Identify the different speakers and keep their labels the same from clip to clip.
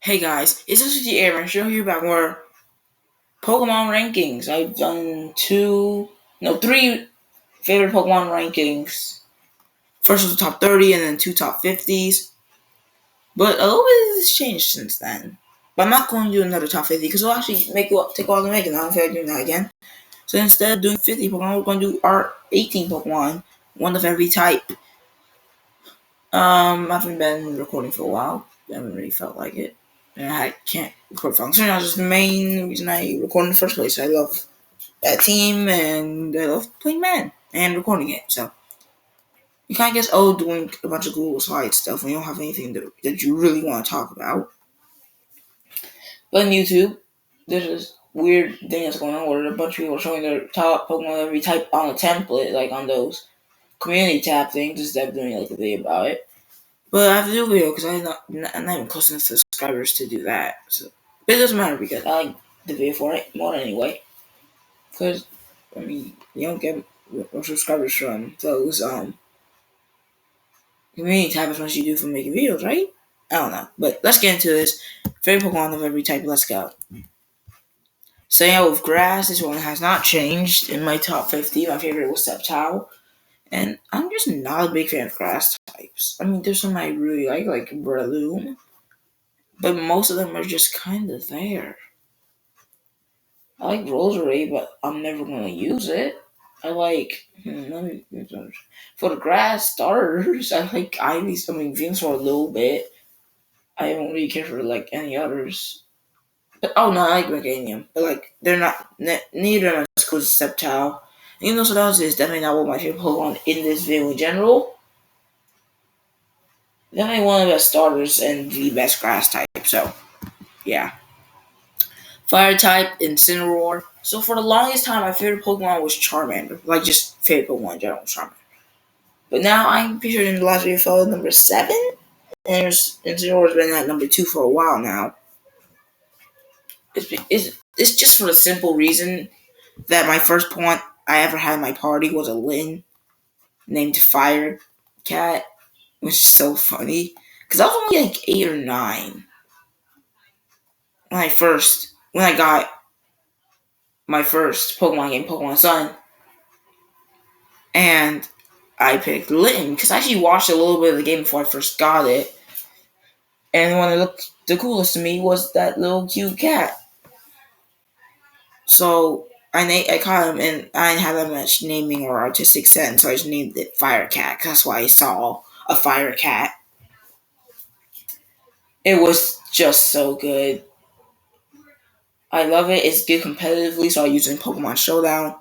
Speaker 1: Hey guys, it's just the Aaron showing you about more Pokemon rankings. I've done three favorite Pokemon rankings. First was the top 30 and then two top 50s. But a little bit has changed since then. But I'm not going to do another top 50 because it'll actually take a while to make it. I don't feel like doing that again. So instead of doing 50 Pokemon, we're going to do our 18 Pokemon, one of every type. I haven't been recording for a while. I haven't really felt like it. And I can't record function. That's just the main reason I record in the first place. I love that team and I love playing man and recording it. So you kind of gets old doing a bunch of Google Slide stuff when you don't have anything that you really want to talk about. But on YouTube, there's this weird thing that's going on where a bunch of people are showing their top Pokemon of every type on a template, like on those community tab things, instead of doing like a video about it. But I have to do a video because I'm not even close enough to subscribers to do that. So, but it doesn't matter because I like the video for it more anyway. Because, you don't get more subscribers from those community tab as much as you do from making videos, right? I don't know. But let's get into this. Favorite Pokemon of every type, let's go. Starting out with grass, this one has not changed in my top 50. My favorite was Sceptile. And I'm just not a big fan of grass types. There's some I really like Breloom. But most of them are just kind of there. I like Rosary, but I'm never going to use it. I like, for the grass starters, I like Ivy's, Venusaur a little bit. I don't really care for, any others. But, oh no, I like Meganium. But, they're not, neither of them are as cool as Sceptile. And even though Sceptile is definitely not one of my favorite Pokemon in this video in general, definitely one of the best starters and the best grass type, so, yeah. Fire type, Incineroar. So for the longest time, my favorite Pokemon was Charmander. Just favorite Pokemon in general was Charmander. But now I'm pretty sure in the last video fell at number 7. And Incineroar's been at number 2 for a while now. It's just for the simple reason that my first Pokemon I ever had in my party was a Lyn named Fire Cat, which is so funny. Because I was only 8 or 9 when I got my first Pokemon game, Pokemon Sun. And I picked Lyn because I actually watched a little bit of the game before I first got it. And the one that looked the coolest to me was that little cute cat. So I caught him, and I didn't have that much naming or artistic sense, so I just named it Fire Cat. That's why I saw a Fire Cat. It was just so good. I love it. It's good competitively, so I use it in Pokemon Showdown.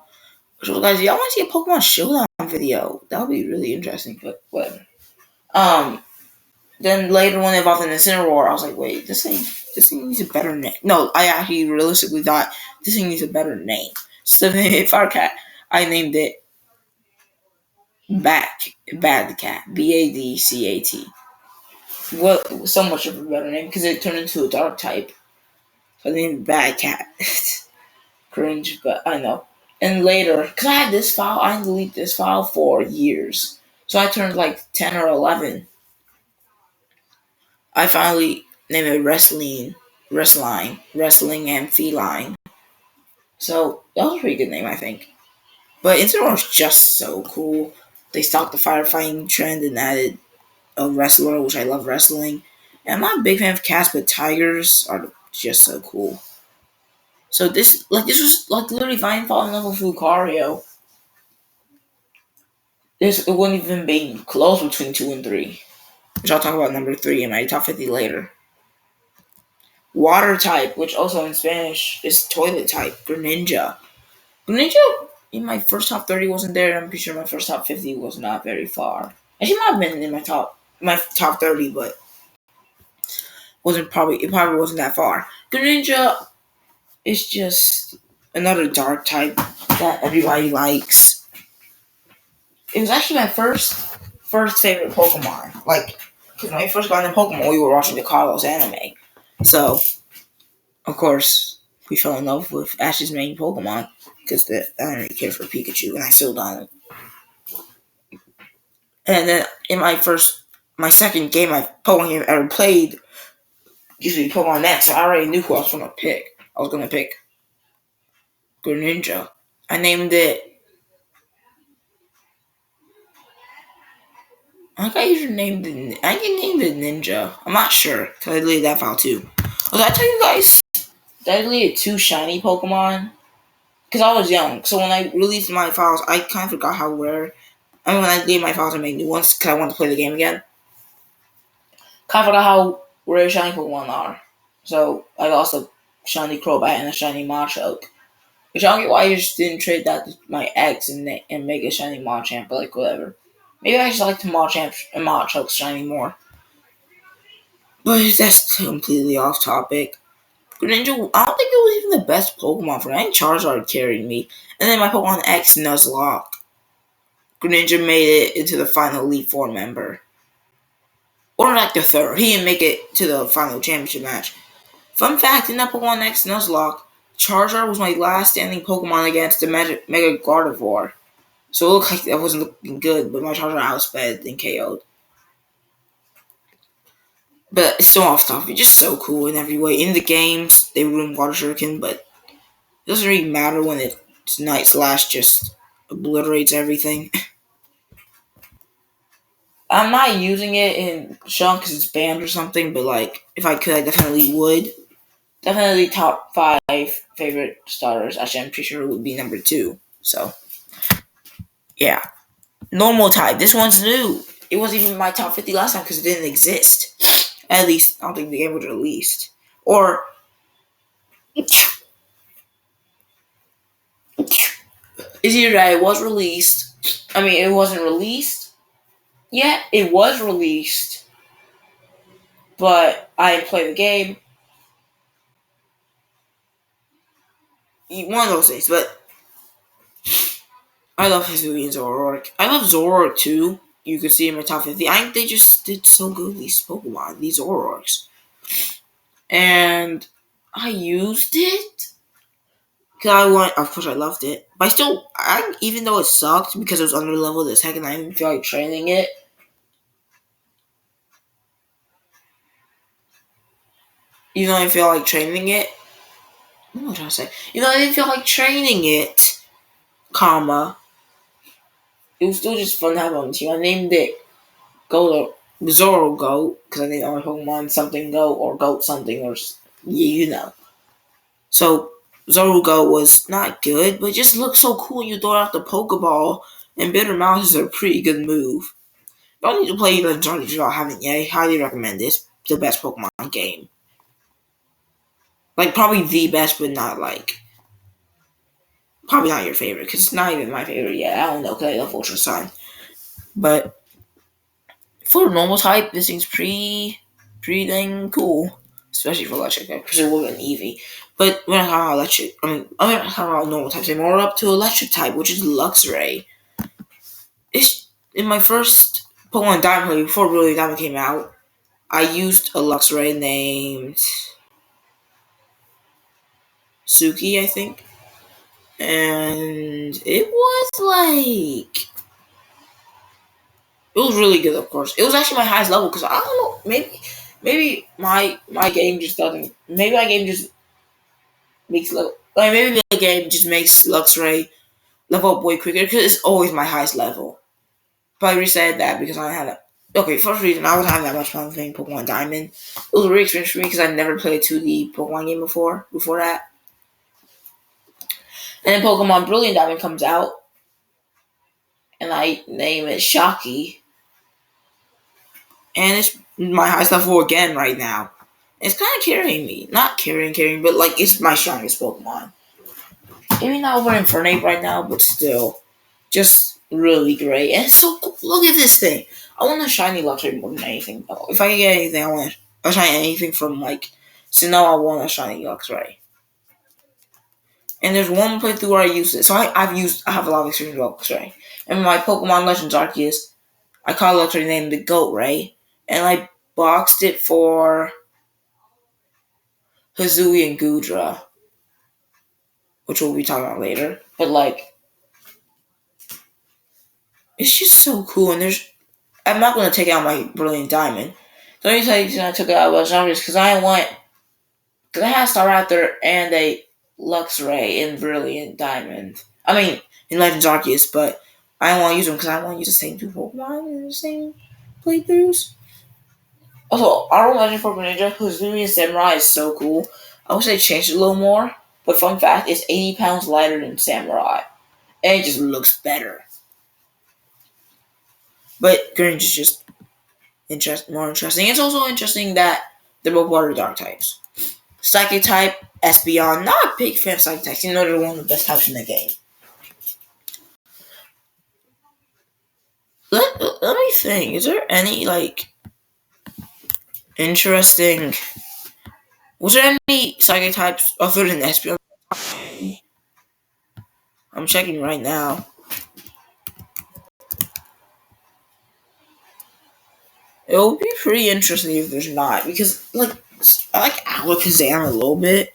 Speaker 1: So guys, y'all want to see a Pokemon Showdown video? That would be really interesting, but whatever. Then later when it evolved in Incineroar, I was like, wait, this thing needs a better name. No, I actually realistically thought this thing needs a better name. So then Firecat, I named it Bad Cat, Badcat. What so much of a better name because it turned into a dark type. So I named Bad Cat. Cringe, but I know. And later, because I had this file, I deleted this file for years. So I turned 10 or 11. I finally named it Wrestling and Feline. So that was a pretty good name, I think. But Incineroar is just so cool. They stopped the firefighting trend and added a wrestler, which I love wrestling. And I'm not a big fan of cats, but tigers are just so cool. So this was literally fine falling in love with Lucario. It wouldn't even be close between 2 and 3. Which I'll talk about number 3 in my top 50 later. Water type, which also in Spanish is toilet type, Greninja. Greninja in my first top 30 wasn't there. I'm pretty sure my first top 50 was not very far. Actually, might have been in my top 30, but it probably wasn't that far. Greninja is just another dark type that everybody likes. It was actually my first favorite Pokemon. Because when I first got into Pokemon, we were watching the Carlos anime. So, of course, we fell in love with Ash's main Pokemon. Because I don't really care for Pikachu, and I still don't. And then in my second game, Pokemon game I ever played used to be Pokemon X, so I already knew who I was gonna pick. I was gonna pick Greninja. I named it. I think I usually named it. I can name it Ninja. I'm not sure because I deleted that file too. Oh, did I tell you guys that I deleted 2 shiny Pokemon? Because I was young, so when I released my files, I kind of forgot how rare. I mean, when I deleted my files, I made new ones because I wanted to play the game again. Kind of forgot how rare shiny Pokemon are. So I lost a shiny Crobat and a shiny Machoke. Which I don't get why you just didn't trade that to my ex and make a shiny Machamp, but like whatever. Maybe I just like the Machamp and Machoke shiny more. But that's completely off topic. Greninja, I don't think it was even the best Pokemon for me. I think Charizard carried me. And then my Pokemon X, Nuzlocke. Greninja made it into the final Elite Four member. Or like the third. He didn't make it to the final championship match. Fun fact, in that Pokemon X Nuzlocke, Charizard was my last standing Pokemon against the Mega Gardevoir. So it looked like that wasn't looking good, but my Charizard outsped and KO'd. But it's still off topic. Just so cool in every way. In the games, they ruined Water Shuriken, but it doesn't really matter when its Night Slash just obliterates everything. I'm not using it in Shun because it's banned or something, but like, if I could, I definitely would. Definitely top 5 favorite starters. Actually, I'm pretty sure it would be number 2. So, yeah. Normal type. This one's new. It wasn't even my top 50 last time because it didn't exist. At least, I don't think the game was released. Or, is either that it was released. I mean, it wasn't released. Yeah, it was released. But I didn't play the game. One of those things. But I love Hisuian and Zoroark. I love Zoroark too. You could see in my top 50. I think they just did so good, these Pokemon, these Zoroarks. And I used it. Of course I loved it. But even though it sucked because it was under level this heck and I didn't feel like training it. Even though I didn't feel like training it. What am I trying to say? Even though I didn't feel like training it, it was still just fun to have on the team. I named it Zoro Goat, because I named all my Pokemon something Goat or Goat something or you know. So Zoro Goat was not good, but it just looked so cool when you throw out the Pokeball, and Bitter Mouse is a pretty good move. Don't need to play the Johnny if y'all haven't yet. I highly recommend this. The best Pokemon game. Like, probably the best, but not like... Probably not your favorite, because it's not even my favorite yet. I don't know, because I love Ultra Sun. But for a normal type, this thing's pretty dang cool. Especially for electric, because it would have been Eevee. But we're not talking about electric. I'm not talking about normal types anymore. We're up to electric type, which is Luxray. It's in my first Pokemon Diamond play, before Brilliant Diamond came out, I used a Luxray named Suki, I think. And it was really good, of course. It was actually my highest level, because I don't know, maybe my game just doesn't, maybe my game just makes maybe the game just makes Luxray level up way quicker, because it's always my highest level. Probably said that because I had first reason, I wasn't having that much fun playing Pokemon Diamond. It was a really experience for me because I never played a 2D Pokemon game before that. And then Pokemon Brilliant Diamond comes out, and I name it Shocky. And it's my highest level again right now. It's kind of carrying me. Not carrying, but like it's my strongest Pokemon. Maybe not over Infernape right now, but still. Just really great. And it's so cool. Look at this thing. I want a shiny Luxray more than anything. If I can get anything, I want a shiny anything from like Sinnoh. I want a shiny Luxray. And there's one playthrough where I use it. So I have a lot of experience with Luxray. And my Pokemon Legends Arceus, I call Luxray named the Goat Ray. And I boxed it for Hisuian and Goodra, which we'll be talking about later. But like, it's just so cool. And I'm not going to take out my Brilliant Diamond The only reason I took it out was obvious because because I had Staraptor and a Luxray in Brilliant Diamond. I mean, in Legends Arceus, but I don't want to use them because I want to use the same two Pokemon in the same playthroughs. Also, our Legend for Greninja, who's doing Samurai, is so cool. I wish they changed it a little more, but fun fact, it's 80 pounds lighter than Samurai, and it just looks better. But Greninja is just more interesting. It's also interesting that they're both water dark types. Psychic type, Espeon. Not a big fan of Psychic types. You know they're one of the best types in the game. Let me think. Is there any interesting? Was there any Psychic types other than Espeon? I'm checking right now. It would be pretty interesting if there's not, because I like Alakazam a little bit.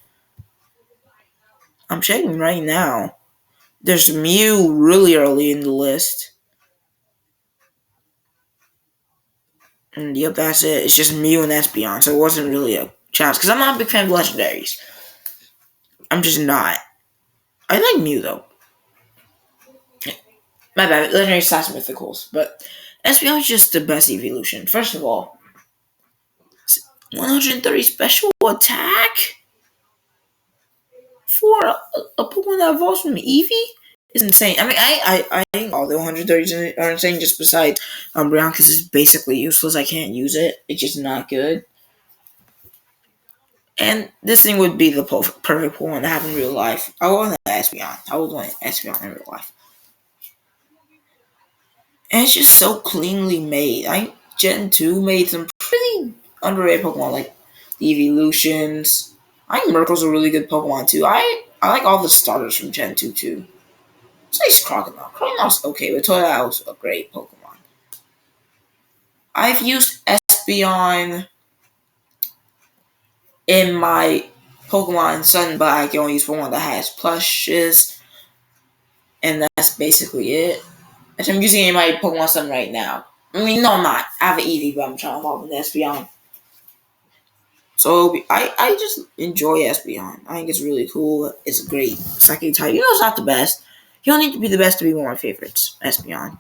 Speaker 1: I'm checking right now. There's Mew really early in the list. And yep, that's it. It's just Mew and Espeon, so it wasn't really a challenge. Because I'm not a big fan of legendaries. I'm just not. I like Mew though. My bad, legendary slash mythicals. But Espeon is just the best evolution. First of all, 130 special attack for a Pokemon that evolves from Eevee is insane. I mean, I think all the 130s are insane just besides Umbreon because it's basically useless. I can't use it. It's just not good. And this thing would be the perfect Pokemon to have in real life. I want an Espeon. I would want an Espeon in real life. And it's just so cleanly made. I think Gen 2 made some pretty underrated Pokemon like the Evolutions. I think Murkle's a really good Pokemon too. I like all the starters from Gen 2 too. Besides Crocodile. Crocodile's okay, but Totodile's a great Pokemon. I've used Espeon in my Pokemon Sun, but I can only use Pokemon that has plushes, and that's basically it. And I'm using it in my Pokemon Sun right now. I mean, no, I'm not. I have an Eevee, but I'm trying to evolve with Espeon. So I just enjoy Espeon. I think it's really cool. It's a great psychic type. You know, it's not the best. You don't need to be the best to be one of my favorites. Espeon.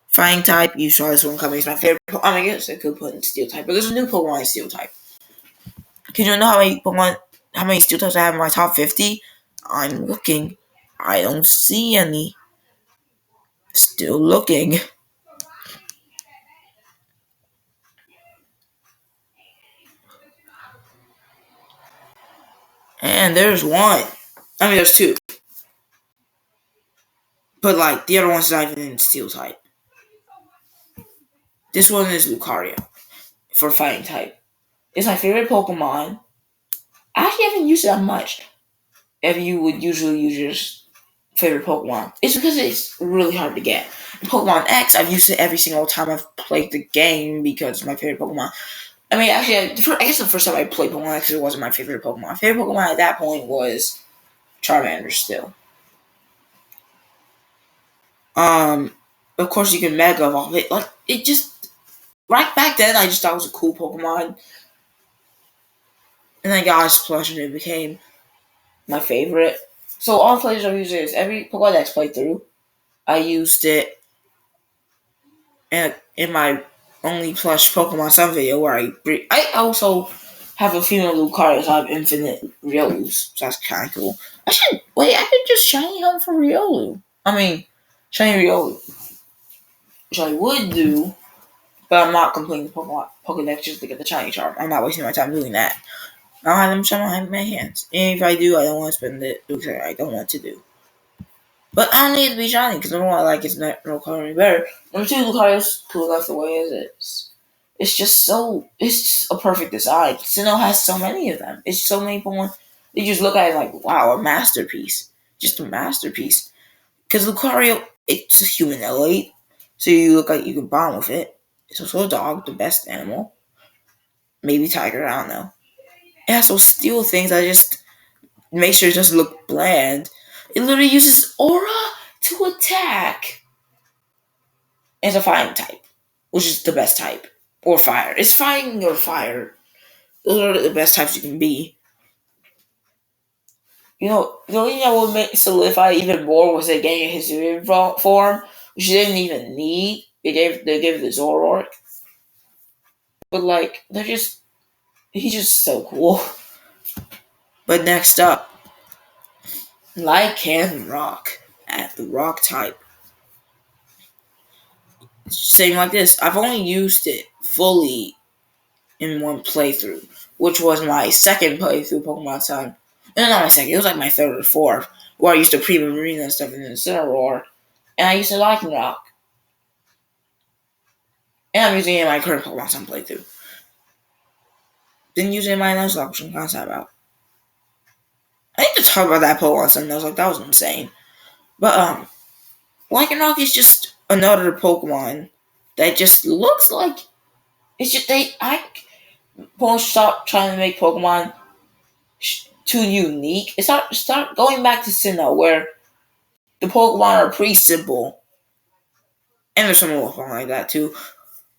Speaker 1: Flying type. You saw this one coming. It's my favorite. I guess I could put in Steel type, but there's a new Pokemon in Steel type. Can you know how many Steel types I have in my top 50? I'm looking. I don't see any. Still looking. And there's one. I mean, there's two. But the other one's not even in Steel type. This one is Lucario for Fighting type. It's my favorite Pokemon. I actually haven't used it that much. If you would usually use your favorite Pokemon, it's because it's really hard to get. In Pokemon X, I've used it every single time I've played the game because it's my favorite Pokemon. I mean, actually, I guess the first time I played Pokemon X, it wasn't my favorite Pokemon. My favorite Pokemon at that point was Charmander still. Of course, you can Mega Evolve it. It just right back then, I just thought it was a cool Pokemon, and then I got its plush, and it became my favorite. So all players I've used is every Pokemon X played through. I used it in my only plush Pokemon Sun video where I also have a female Lucario, so I have infinite Riolus, so that's kind of cool. I could just shiny hunt for Riolu. I mean, shiny Riolu, which I would do, but I'm not completing the Pokédex just to get the shiny charm. I'm not wasting my time doing that. I'll have them shiny in my hands, and if I do, I don't want to spend it because I don't want to do. But I don't need it to be shiny because number one, I like its no color any better. Number two, Lucario's cool enough the way it is. It's just a perfect design. Sinnoh has so many of them. It's so many Pokemon. You just look at it like, wow, a masterpiece. Just a masterpiece. Because Lucario, it's a humanoid, so you look like you can bond with it. It's also a dog, the best animal. Maybe tiger, I don't know. It has those steel things that just make sure it doesn't look bland. It literally uses aura to attack. It's a fighting type, which is the best type. or fire. It's fighting or fire. Those are the best types you can be. You know, the only thing that would make solidify even more was they getting his Hisuian form, which they didn't even need. They gave the Zoroark. But like, he's just so cool. But next up, Lycan Rock at the Rock type. Saying like this, I've only used it fully in one playthrough, which was my second playthrough Pokemon Time. No, not my second. It was like my third or fourth, where I used to Prima-Marina and stuff in the Incineroar, and I used to Lycan Rock. And I'm using it in my current Pokemon Time playthrough. Didn't use it in my Nuzlocke, which I'm kind of sad about. I need to talk about that Pokemon Time Nuzlocke. That was insane. But Lycanroc is just another Pokemon that just looks like it's just I won't stop trying to make Pokemon too unique. It's start going back to Sinnoh where the Pokemon are pretty simple, and there's some more Pokemon like that too,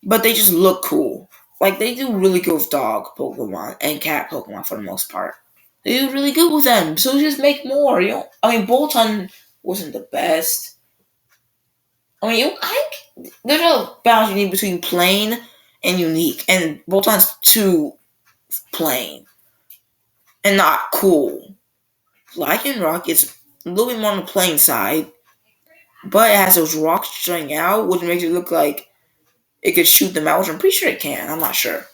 Speaker 1: but they just look cool. Like they do really good with dog Pokemon and cat Pokemon for the most part. They do really good with them, so just make more. I mean, Bolton wasn't the best. I mean, there's a balance you need between plain and unique, and Bolton's too plain and not cool. Lycanroc is a little bit more on the plain side, but it has those rocks jutting out, which makes it look like it could shoot them out, which I'm pretty sure it can. I'm not sure.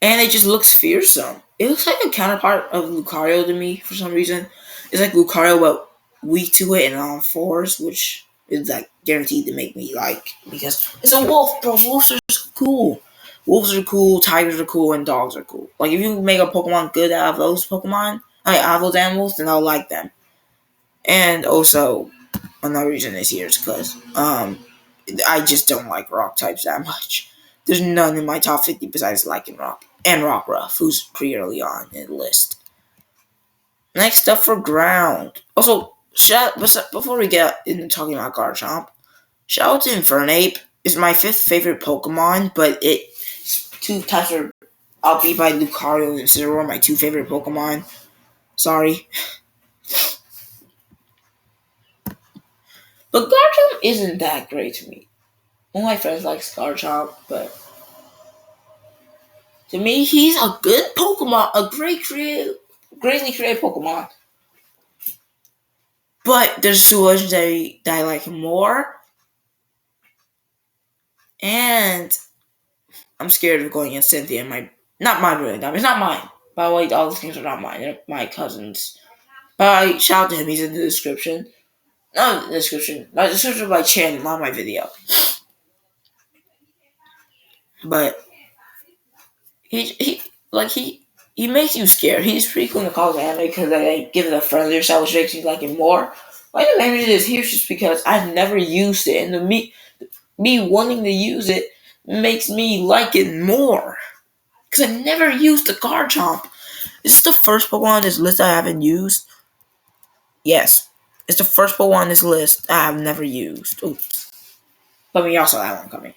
Speaker 1: And it just looks fearsome. It looks like a counterpart of Lucario to me for some reason. It's like Lucario, but weak to it and on fours, which is like guaranteed to make me like, because it's a wolf, bro. Wolves are cool. Wolves are cool, tigers are cool, and dogs are cool. Like if you make a Pokemon good out of those Pokemon, out of those animals, then I'll like them. And also, another reason is here is because I just don't like rock types that much. There's none in my top 50 besides Lycanroc and Rockruff, who's pretty early on in the list. Next up for ground. Also, before we get into talking about Garchomp, shout out to Infernape. It's my 5th favorite Pokemon, but its 2 types are outbeat by Lucario and Scissor, my 2 favorite Pokemon. Sorry. But Garchomp isn't that great to me. One of my friends likes Garchomp, but to me, he's a good Pokemon, a greatly created Pokemon. But there's 2 legendary that I like more, and I'm scared of going against Cynthia. Not mine really. It's not mine. By the way, all these things are not mine. They're my cousin's. But shout out to him. He's in the description. No, the description. My description of my channel, not my video. But he makes you scared. He's pretty cool in the college anime because they give it a friendlier side, which makes you like him more. Like the main reason is here just because I've never used it, and me wanting to use it makes me like it more. Because I never used the Garchomp. This is the first Pokemon on this list I haven't used. Yes, it's the first Pokemon on this list I have never used. Oops. But we also have one coming.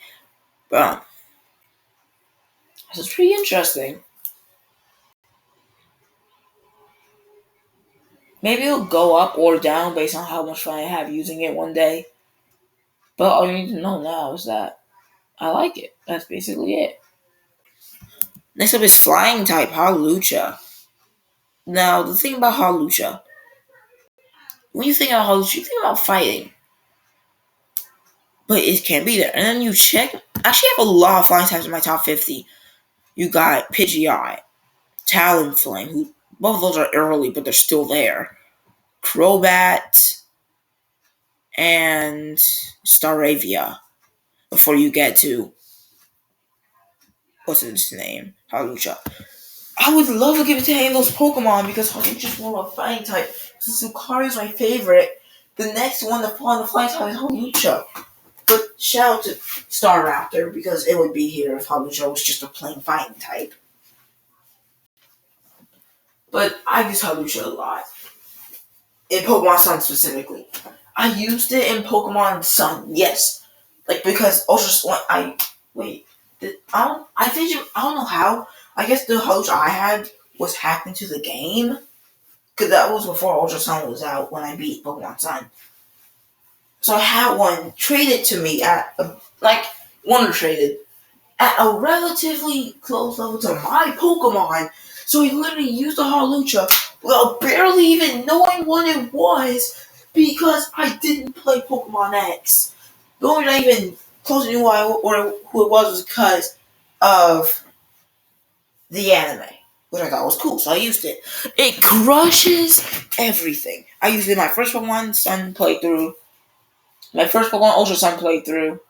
Speaker 1: But this is pretty interesting. Maybe it'll go up or down based on how much fun I have using it one day. But all you need to know now is that I like it. That's basically it. Next up is Flying type Hawlucha. Now, the thing about Hawlucha, when you think about Hawlucha, you think about fighting. But it can't be there. And then you check. Actually, I have a lot of flying types in my top 50. You got Pidgeot, Talonflame, who both of those are early, but they're still there. Crobat, and Staravia. Before you get to what's its name? Hawlucha. I would love to give it to any of those Pokemon because Hawlucha's more of a fighting type. Since Lucario's my favorite, the next one to fall on the flying type is Hawlucha. But shout out to Staraptor because it would be here if Hawlucha was just a plain fighting type. But I use Hawlucha a lot. In Pokemon Sun specifically. I used it in Pokemon Sun, yes. Like because Wait, I don't know how. I guess the Halocha I had was hacked into the game. Because that was before Ultra Sun was out when I beat Pokemon Sun. So I had one traded to me at, one traded at a relatively close level to my Pokemon. So he literally used the Hawlucha without barely even knowing what it was because I didn't play Pokemon X. The only reason I even close knew who it was because of the anime, which I thought was cool, so I used it. It crushes everything. I used it in my first Pokemon Sun playthrough, my first Pokemon Ultra Sun playthrough,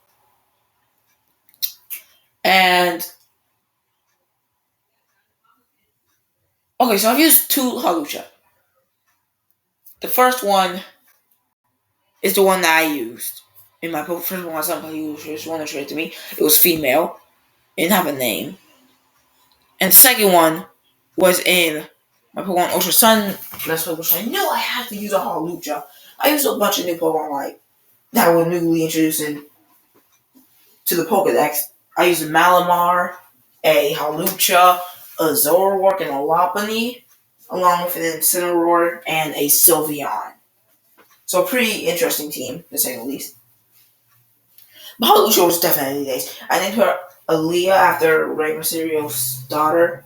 Speaker 1: and okay, so I've used two Hawlucha. The first one is the one that I used in my first Pokemon Sun playthrough, which was one that traded to me. It was female, it didn't have a name, and the second one was in my Pokemon Ultra Sun Let's Play, which I knew I had to use a Hawlucha. I used a bunch of new Pokemon that were newly introduced to the Pokedex. I used a Malamar, a Hawlucha, a Zoroark, and a Lopunny, along with an Incineroar and a Sylveon. So a pretty interesting team, to say the least. But Hawlucha was definitely days. I named her Aaliyah after Rey Mysterio's daughter.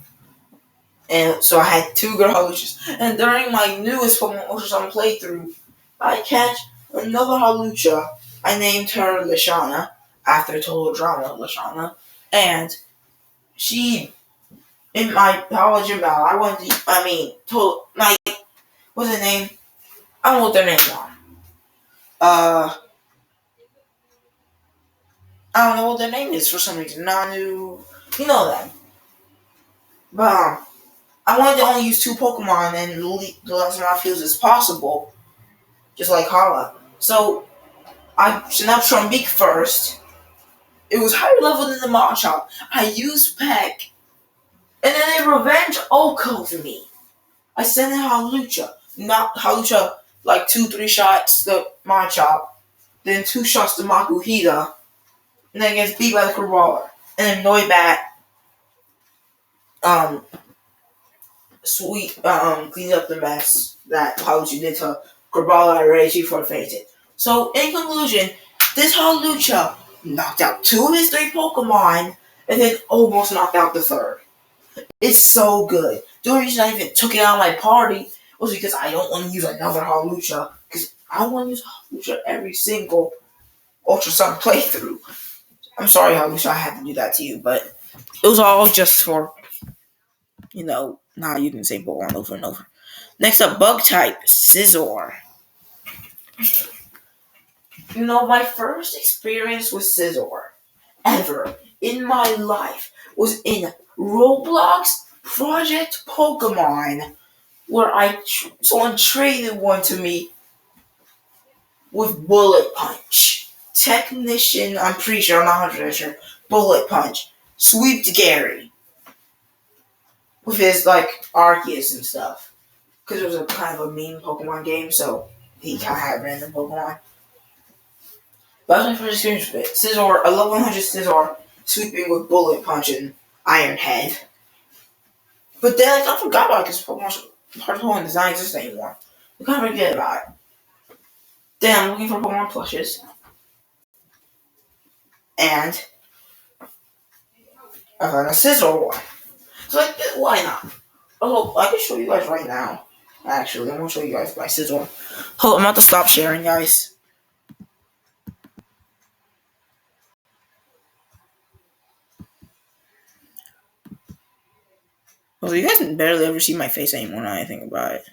Speaker 1: And so I had two good Hawluchas. And during my newest Pokemon Ultra Sun playthrough, I catch another Hawlucha. I named her Lashana after Total Drama Lashana. And she, in my college and battle, what's her name? I don't know what their names are. I don't know what their name is for some reason. Nanu, you know them. But, I wanted to only use two Pokemon and the less amount of heals as possible. Just like Hala. So, I sent out Trumbeak first. It was higher level than the Machop. I used Peck. And then they revenge Oko me. I sent in Hawlucha. Not Hawlucha, 2-3 shots the Machop. Then 2 shots to Makuhita. And then gets beat by the Crabrawler. And then Noibat cleans up the mess that Hawlucha did to Crabrawler at Rage before fainted. So, in conclusion, this Hawlucha knocked out 2 of his 3 Pokemon, and then almost knocked out the third. It's so good. The only reason I even took it out of my party was because I don't want to use another Hawlucha, because I want to use Hawlucha every single Ultra Sun playthrough. I'm sorry, Hawlucha, I had to do that to you, but it was all just for, not using the same Pokemon over and over. Next up, Bug type, Scissor. My first experience with Scissor ever in my life was in Roblox Project Pokemon, where someone traded one to me with Bullet Punch. Technician, I'm pretty sure, I'm not 100% sure, Bullet Punch. Sweeped Gary. With his, Arceus and stuff. Because it was a kind of a meme Pokemon game, so he kind of had random Pokemon. But that was my first experience with it. Scissor, a level 100 Scissor, sweeping with Bullet Punch and Iron Head. But then I forgot about it because Pokemon does not exist anymore. I kind of forget about it. Then I'm looking for Pokemon plushes. And I found a Scissor one. So why not? Oh, I can show you guys right now. Actually, I'm going to show you guys my Scissor. Hold on, I'm about to stop sharing, guys. Well, you guys can barely ever see my face anymore now I think about it.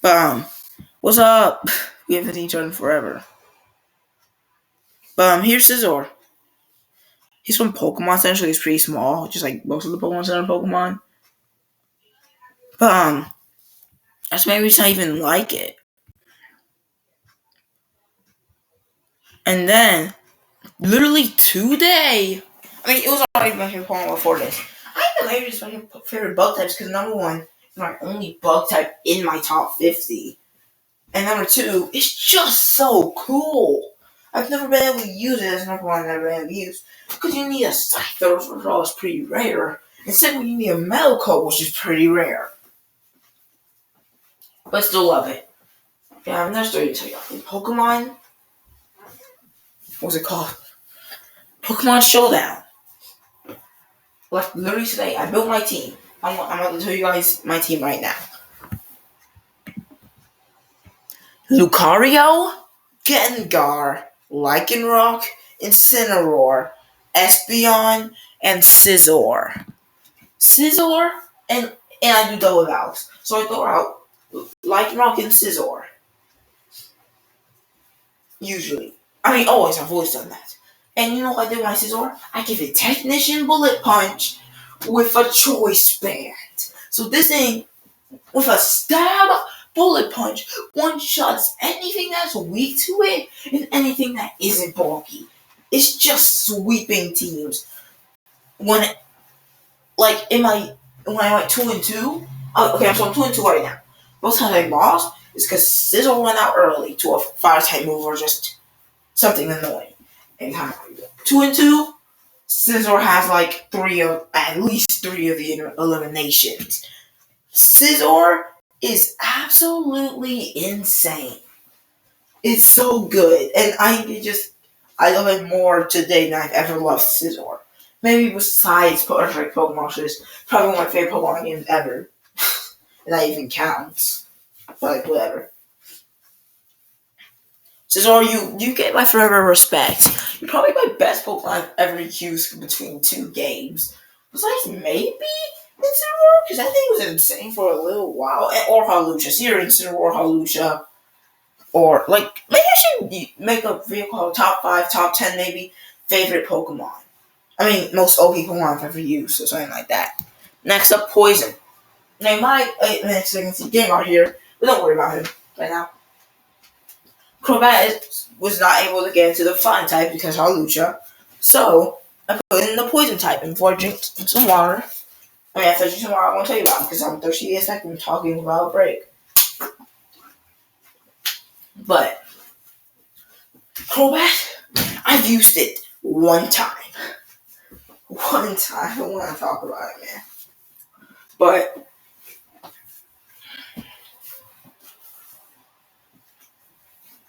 Speaker 1: But, what's up? We haven't seen each other forever. But, here's Scissor. He's from Pokemon Center, so he's pretty small, just like most of the Pokemon Center Pokemon. But, that's maybe it's not even like it. And then, literally today, it was already my favorite Pokemon before this. I even later just my favorite bug types because number 1 is my only bug type in my top 50. And number 2, it's just so cool. I've never been able to use it as an Pokemon I've never been able to use. Because you need a Scyther, which is always pretty rare. And second, you need a Metal Coat, which is pretty rare. But still love it. Yeah, I have another story to tell you. In Pokemon, what's it called? Pokemon Showdown. Like, literally today, I built my team. I'm about to tell you guys my team right now. Lucario, Gengar, Lycanroc, Incineroar, Espeon, and Scissor. Scissor, and I do double vowels. So I throw out Lycanroc and Scissor. Usually. I mean, always. I've always done that. And you know what I did with my Scissor? I give it Technician Bullet Punch with a Choice Band. So this thing, with a Stab Bullet Punch, one-shots anything that's weak to it and anything that isn't bulky. It's just sweeping teams. When I went 2-2, okay, so I'm 2-2 right now. Most times I lost is because Scissor went out early to a fire type move or just something annoying. And 2-2, Scissor has at least three of the eliminations. Scissor is absolutely insane. It's so good, and I love it more today than I've ever loved Scissor. Maybe besides Perfect Pokemon, which is probably one of my favorite Pokemon games ever. And that even counts. But whatever. Scissor, you get my forever respect. You're probably my best Pokemon I've ever used between two games. Besides maybe Incineroar, because I think it was insane for a little while. Or Hawlucha. See your Incineroar or Hawlucha. Or, maybe I should make a video called Top 5, Top 10 maybe, favorite Pokemon. I mean, most OP Pokemon I've ever used, or something like that. Next up, Poison. Now, next I can see Gengar here, but don't worry about him right now. Crobat was not able to get into the Flying type because of Hawlucha, so I put in the Poison type. And before I drink some water, after I drink some water, I won't tell you about it because I'm thirsty as heck and talking about a break. But Crobat, I've used it one time. I don't want to talk about it, man. But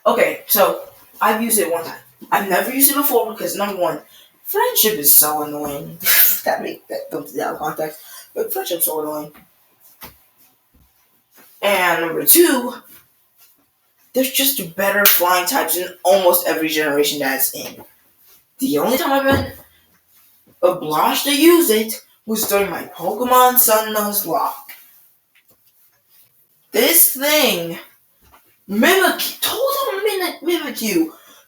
Speaker 1: okay, so I've used it one time. I've never used it before because number one, friendship is so annoying. that don't take that out of context, but friendship's so annoying. And number two, there's just better flying types in almost every generation that's in. The only time I've been obliged to use it was during my Pokemon Sun Nuzlocke. This thing, Mimikyu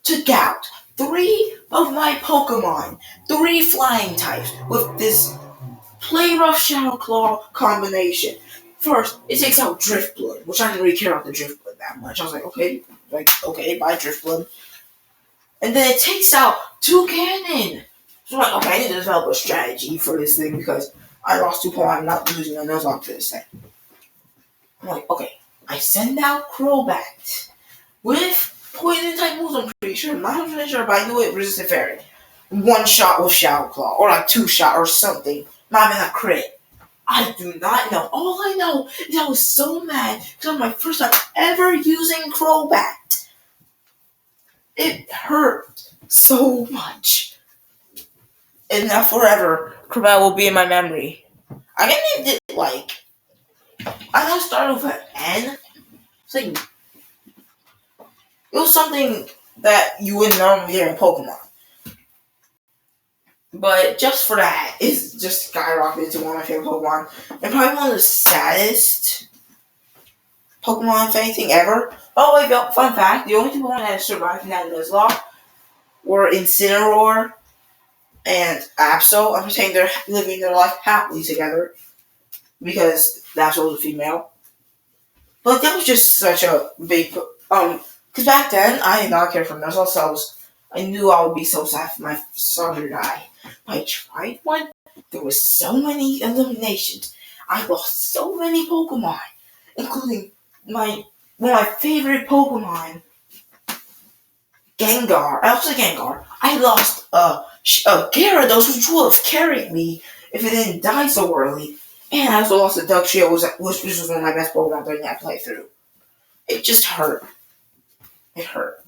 Speaker 1: took out 3 of my Pokemon, 3 flying types, with this Play Rough Shadow Claw combination. First, it takes out Driftblood, which I didn't really care about the Driftblood that much. I was like, okay, buy Driftblood. And then it takes out Toucannon. So I'm like, okay, I need to develop a strategy for this thing because I lost 2 Pokemon. I'm not using my Nuzlocke to this thing. I'm like, okay, I send out Crobat with Poison type moves. I'm pretty sure, I'm not 100% sure, but I knew it resisted Fairy. 1 shot with Shadow Claw, or 2 shot or something. Not even a crit. I do not know. All I know is I was so mad because it was my first time ever using Crobat. It hurt so much. And now forever, Crobat will be in my memory. I named it I know it started with an N. It was something that you wouldn't normally hear in Pokemon. But just for that, it's just skyrocketed to one of my favorite Pokemon. And probably one of the saddest Pokemon, if anything, ever. Oh, wait, fun fact. The only 2 Pokemon that survived from that Nuzlocke were Incineroar and Absol. I'm just saying they're living their life happily together. Because Absol was a female. But that was just such a big... Because back then, I did not care for Nuzlocke, so I knew I would be so sad for my son to die. But I tried one. There were so many eliminations. I lost so many Pokemon, including one of my favorite Pokemon. Gengar. I also Gengar. I lost Gyarados, which would have carried me if it didn't die so early. And I also lost a Dugtrio, which was one of my best Pokemon during that playthrough. It just hurt. It hurt.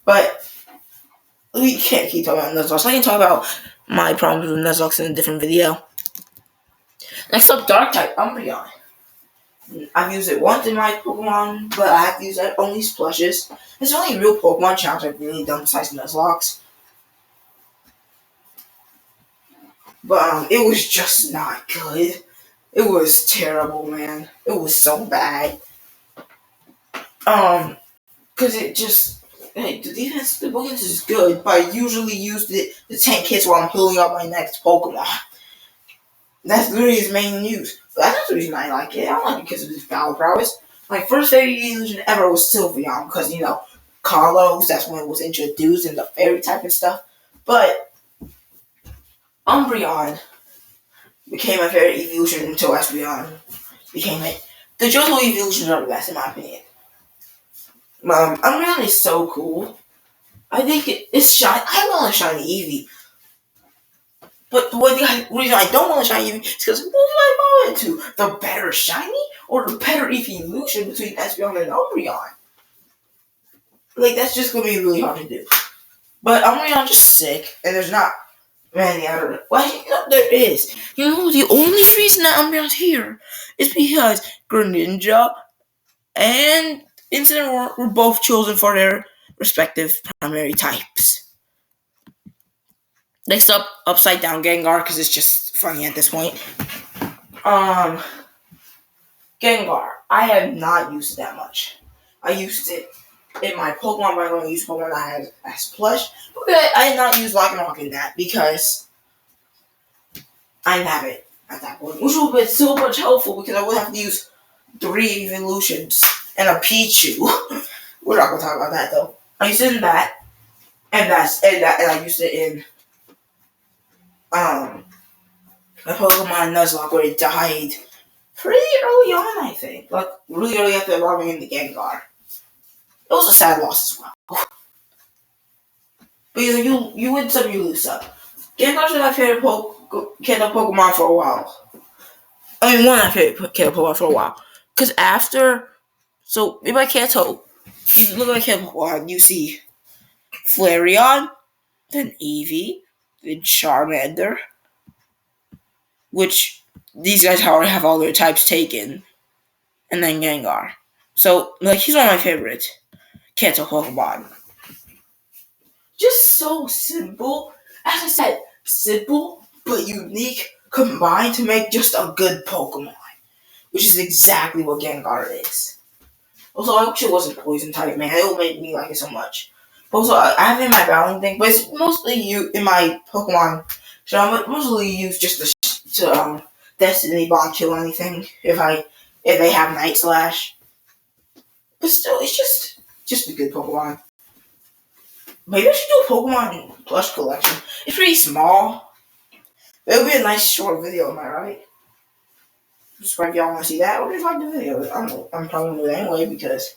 Speaker 1: But we can't keep talking about Nuzlocke. I can talk about my problems with Nuzlocke in a different video. Next up, Dark type Umbreon. I've used it once in my Pokemon, but I have to use it only splushes. It's the only real Pokemon challenge I've really done besides Nuzlocke. But it was just not good. It was terrible, man. It was so bad. Cause it just the defense is good, but I usually use it to tank hits while I'm healing up my next Pokemon. That's literally his main use. But that's the reason I like it. I don't like it because of his battle prowess. My first favorite illusion ever was Sylveon, because Carlos, that's when it was introduced and the fairy type and stuff. But Umbreon became my favorite evolution until Espeon became it. The Johto evolutions are the best in my opinion. Umbreon is so cool. I think it's shiny. I want a shiny Eevee. But the reason I don't want a shiny Eevee is because what do I fall into? The better shiny or the better evolution between Espeon and Umbreon? Like, that's just going to be really hard to do. But Umbreon's just sick, and there's not many other. Well, there is. The only reason that Umbreon's here is because Greninja and Incineroar were both chosen for their respective primary types. Next up, Upside Down Gengar, because it's just funny at this point. Gengar. I have not used it that much. I used it in my Pokemon, but I don't use Pokemon that has as plush. But I had not used Lock and Rock in that because I didn't have it at that point. Which would have been so much helpful because I would have to use 3 evolutions and a Pichu. We're not gonna talk about that though. I used it in that, and I used it in a Pokemon Nuzlocke where it died pretty early on, I think. Like really early after evolving into Gengar. It was a sad loss as well. But you win some, you lose some. Gengar's been my favorite Pokemon for a while. I mean, one of my favorite Pokemon for a while. Because in my Kanto, if you look at my Kanto Pokemon, you see Flareon, then Eevee, then Charmander, which these guys already have all their types taken, and then Gengar. So, he's one of my favorite Kanto Pokemon. Just so simple. As I said, simple but unique combined to make just a good Pokemon. Which is exactly what Gengar is. Also, I wish it wasn't poison type, man. It would make me like it so much. Also, I have it in my battling thing, but it's mostly in my Pokemon. So I'm mostly used just to Destiny Bond kill anything if they have Night Slash. But still, it's just a good Pokemon. Maybe I should do a Pokemon plush collection. It's pretty small. It would be a nice short video, am I right? Subscribe if y'all want to see that, or just like the video. I'm probably going to do it anyway because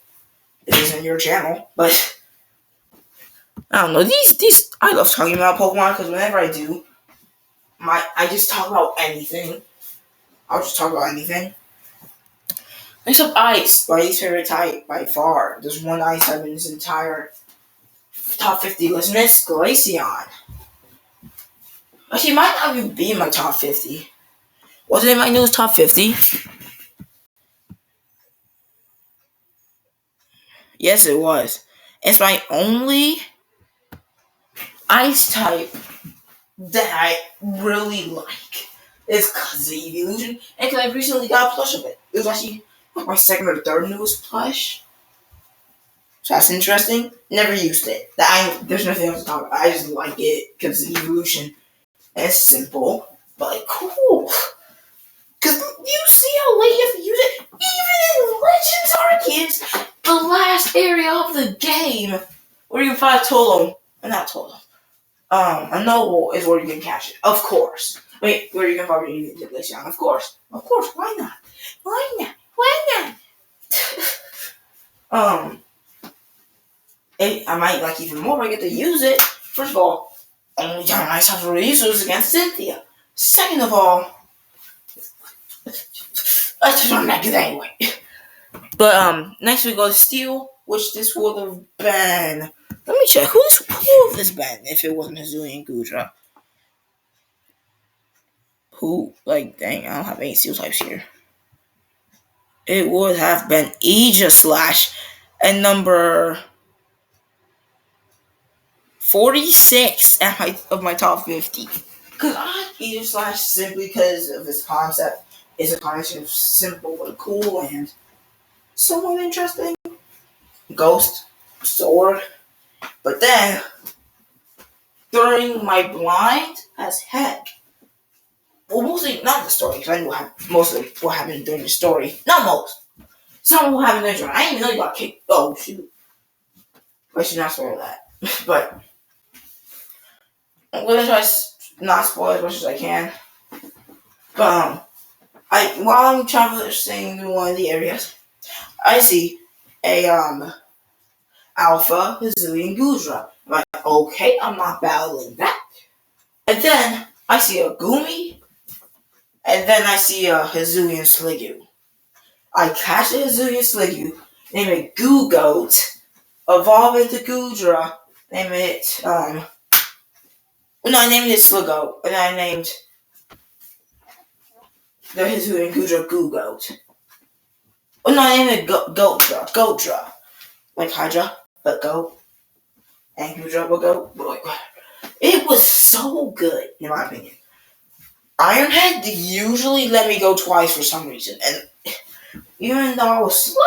Speaker 1: it isn't your channel. But I don't know. These I love talking about Pokemon because whenever I do, I just talk about anything. I'll just talk about anything. Next up, Ice. My least favorite type by far. There's one Ice type in this entire top 50 list, and it's Glaceon. Actually, it might not even be in my top 50. Was it in my newest top 50? Yes, it was. It's my only Ice type that I really like. It's because of the evolution, and because I recently got a plush of it. It was actually my second or third newest plush. So that's interesting. Never used it. There's nothing else to talk about. I just like it because of the evolution. And it's simple, but cool. Because you see how late you have to use it? Even in Legends Arceus, the last area of the game, where you can find Tolo. Not Tolo. A Noble is where you can catch it. Of course. Wait, where you can find it? Glaceon. Of course. Why not? I might like even more if I get to use it. First of all, only time I saw to use it was against Cynthia. Second of all, I just want to do that anyway. But next we go to Steel, which this would have been. Let me check. Who would this been if it wasn't Hizui and Gudra? Who, like, dang, I don't have any Steel types here. It would have been Aegislash at number 46 of my top 50. Because I like Aegislash simply because of its concept. It's a combination of simple but cool and somewhat interesting. Ghost, sword. But then, during my blind as heck, well, mostly not the story, because I knew most of what happened during the story. Not most. Some of what happened during the story. I didn't even know you got kicked. Oh, shoot. I should not spoil that. But I'm going to try to not spoil as much as I can. But, while I'm traversing through one of the areas, I see a, Alpha, Hizui, and Gudra. I'm like, okay, I'm not battling that. And then, I see a Gumi, and then I see a Hizui and Sliggoo. I catch a Hizui and Sliggoo, name it Goo Goat, evolve into Gudra, name it, I named it Sliggoo, and I named the Hizui and Gudra Goo Goat. Oh no, I named it Goatra. Like Hydra, but Goat. And Gudra, but Goat. It was so good, in my opinion. Ironhead usually let me go twice for some reason, and even though I was slow,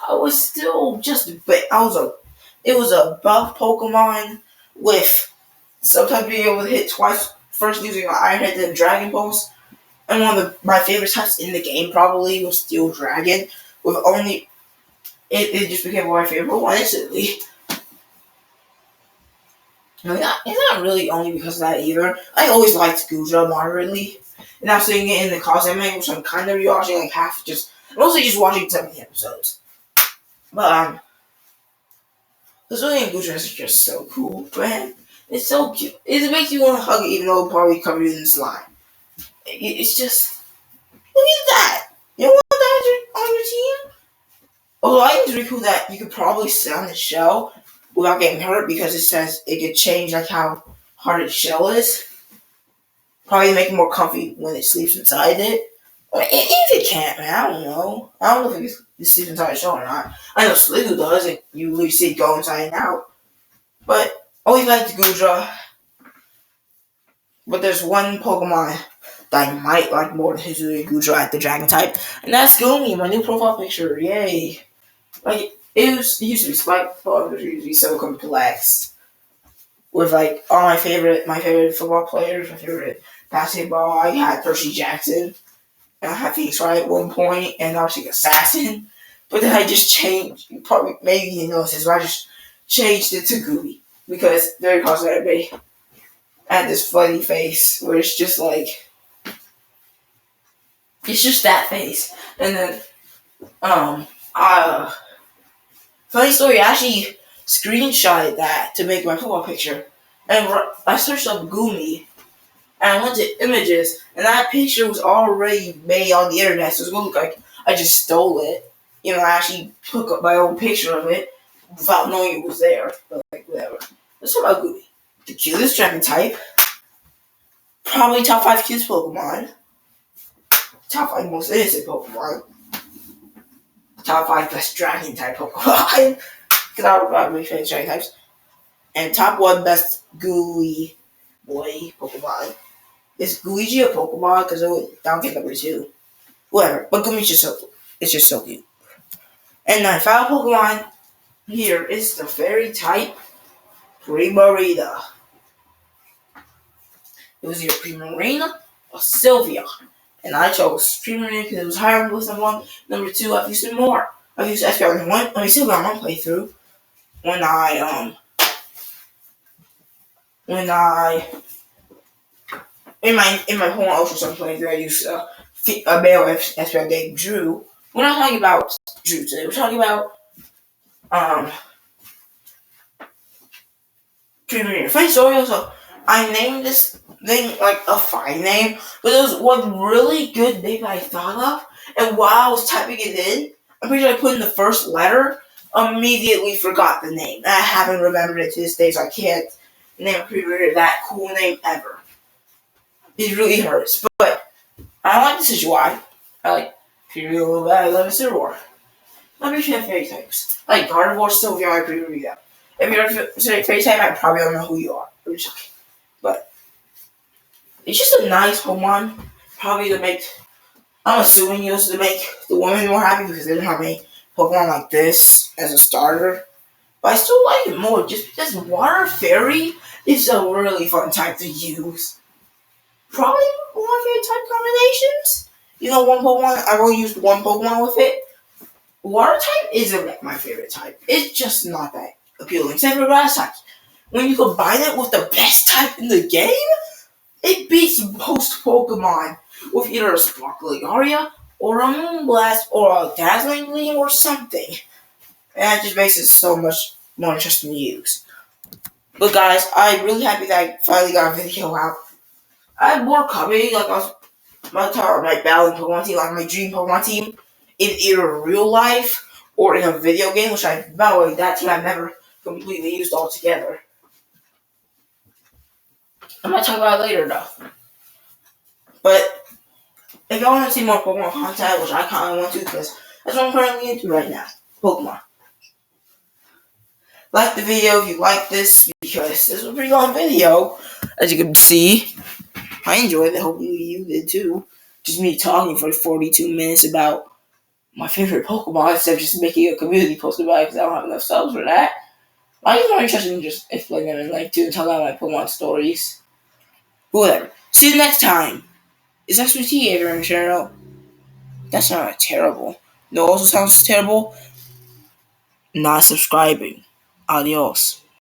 Speaker 1: I was still just a bit. It was a buff Pokemon with sometimes being able to hit twice. First using Ironhead, then Dragon Pulse, and one of my favorite types in the game probably was Steel Dragon. With only it just became my favorite Pokemon instantly. It's not really only because of that either. I always liked Gudra moderately. And I'm seeing it in the Cosmic, which I'm kind of rewatching, like mostly just watching 70 episodes. But, Hizui and Gudra is just so cool, man. It's so cute. It makes you want to hug it, even though it'll probably cover you in slime. It's just, look at that. You don't want that on your team? Although I think it's really cool that you could probably sit on the shell without getting hurt because it says it could change like how hard its shell is. Probably make it more comfy when it sleeps inside it. If it can't, man, I don't know. I don't know if it sleeps inside the shell or not. I know Sliggoo does, and you literally see it go inside and out. But always liked Gudra. But there's one Pokemon that I might like more than Hizui and Gudra at the Dragon type, and that's Gumi, my new profile picture. Yay! Like it used to be Spike, but it used to be so complex. With like all my favorite football players, my favorite basketball. I had Percy Jackson, and I had Phoenix Wright at one point, and obviously Assassin. But then I just changed. Maybe you noticed this, but I just changed it to Gooby because very close to everybody had this funny face where it's just like it's just that face. And then funny story, I actually screenshotted that to make my football picture. And I searched up Goomy, and I went to images, and that picture was already made on the internet, so it's gonna look like I just stole it. I actually took up my own picture of it without knowing it was there. But like, whatever. Let's talk about Goomy. The cutest dragon type. Probably top 5 cutest Pokemon. Top 5 most innocent Pokemon. Top 5 best dragon type Pokemon. Because I would probably favorite dragon types. And top 1 best gooey boy Pokemon. Is Luigi a Pokemon? Because I don't get number 2. Whatever. But Gumi's just so cute. And my final Pokemon here is the fairy type Primarina. It was either Primarina or Sylvia. And I chose Primarina because it was higher on the list, number 1. Number 2, I've used it more. I've used Espeon on Sylvia on one playthrough. When in my home Ultra Sun playthrough, I used a male Espeon named Drew. We're not talking about Drew today. We're talking about pre-reader. Funny story, so I named this thing like a fine name, but it was one really good name I thought of, and while I was typing it in, I'm pretty sure I put in the first letter, immediately forgot the name. And I haven't remembered it to this day, so I can't name a pre-reader that cool name ever. It really hurts, but I like the Scissor. I like pre-reader a little bit. I love a Scissor. Let me share fairy types. Like Gardevoir, Sylvia, I agree with that. If you're a fairy type, I probably don't know who you are. But it's just a nice Pokemon. Probably to make, I'm assuming used to make the women more happy because they don't have any Pokemon like this as a starter. But I still like it more just because Water Fairy is a really fun type to use. Probably one of my favorite type combinations. You know, one Pokemon, I've only used one Pokemon with it. Water type isn't my favorite type. It's just not that appealing. Except for grass types. When you combine it with the best type in the game, it beats most Pokemon with either a Sparkling Aria or a Moonblast or a Dazzling Gleam or something. And it just makes it so much more interesting to use. But guys, I'm really happy that I finally got a video out. I have more coming, like I was about to talk about my battling Pokemon team, like my dream Pokemon team, in either real life or in a video game, which by the way, that team I've never completely used altogether. I'm gonna talk about it later though. But if y'all want to see more Pokemon content, which I kind of want to, because that's what I'm currently into right now, Pokemon. Like the video if you like this, because this is a pretty long video, as you can see. I enjoyed it, hopefully you did too. Just me talking for 42 minutes about my favorite Pokemon, instead of just making a community post about it, because I don't have enough subs for that. I just more interested in just explaining them and like to talk about my Pokemon stories. Whatever. See you next time. It's XPT everyone channel. That's not terrible. No, also sounds terrible. Not subscribing. Adios.